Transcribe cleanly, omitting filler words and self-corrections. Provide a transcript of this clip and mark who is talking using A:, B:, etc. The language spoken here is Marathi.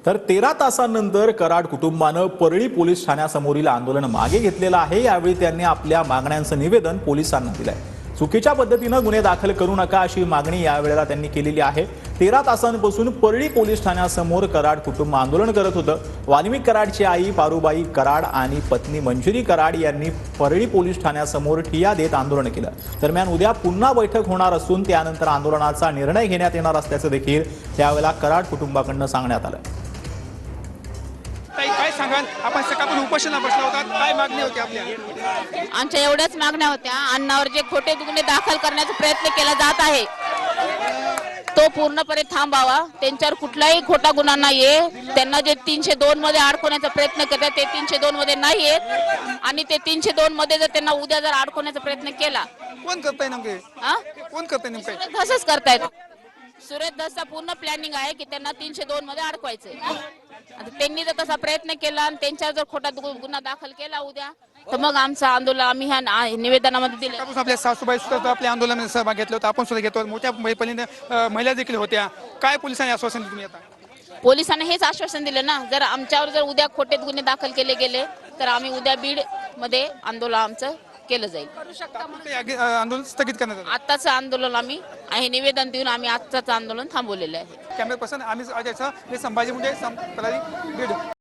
A: तर 13 तासांनंतर कराड कुटुंबानं परळी पोलीस ठाण्यासमोरील आंदोलन मागे घेतलेलं आहे। यावेळी त्यांनी आपल्या मागण्यांचं निवेदन पोलिसांना दिलंय। चुकीच्या पद्धतीनं गुन्हे दाखल करू नका अशी मागणी यावेळेला त्यांनी केलेली आहे। 13 तासांपासून परळी पोलीस ठाण्यासमोर कराड कुटुंब आंदोलन करत होतं। वाल्मिक कराडची आई पारुबाई कराड आणि पत्नी मंजिरी कराड यांनी परळी पोलीस ठाण्यासमोर ठिय्या देत आंदोलन केलं। दरम्यान उद्या पुन्हा बैठक होणार असून त्यानंतर आंदोलनाचा निर्णय घेण्यात येणार असल्याचं देखील यावेळेला कराड कुटुंबाकडून सांगण्यात आलं।
B: काय सांगाल, आपण सकाळपासून उपोषणाला बसला होता, काय मागणी होती आपल्या?
C: आमच्या एवढ्याच मागण्या होत्या। अण्णावर जे खोटे गुन्हे दाखल करण्याचा प्रयत्न केला जात आहे तो पूर्णपणे थांबावा। त्यांच्यावर कुठलाही खोटा गुन्हा नाहीये। त्यांना जे 302 मध्ये अडकवण्याचा प्रयत्न करतात ते 302 मध्ये नाहीयेत आणि ते 302 मध्ये जर त्यांना उद्या जर अडकवण्याचा प्रयत्न केला,
B: कोण करताय नेमके? कोण करताय नेमके?
C: तसंच करतायत। सुरेश दसचा पूर्ण प्लॅनिंग आहे की त्यांना 302 मध्ये अडकवायचंय। आता त्यांनी जर तसा प्रयत्न केला आणि त्यांच्यावर जर खोटा गुन्हा दाखल केला उद्या, तर मग आमचं आंदोलन आम्ही ह्या निवेदनामध्ये दिले।
B: आपल्या सासूबाई सुद्धा आपल्या आंदोलनामध्ये सहभाग घेतला होता, आपण सुद्धा घेतो। मोठ्या पहिल्यांदा महिला देखील होत्या। काय पोलिसांनी आश्वासन दिलं तुम्ही आता?
C: पोलिसांनी हेच आश्वासन दिलं ना, जर आमच्यावर जर उद्या खोटे गुन्हे दाखल केले गेले तर आम्ही उद्या बीड मध्ये आंदोलन आमचं केलं जाईल।
B: आंदोलन स्थगित करण्यात आलं।
C: आत्ताचं आंदोलन आम्ही हे निवेदन देऊन आम्ही आजचं आंदोलन थांबवलेलं आहे।
B: कॅमेरा पर्सन आम्ही संभाजी मुंडे बीड।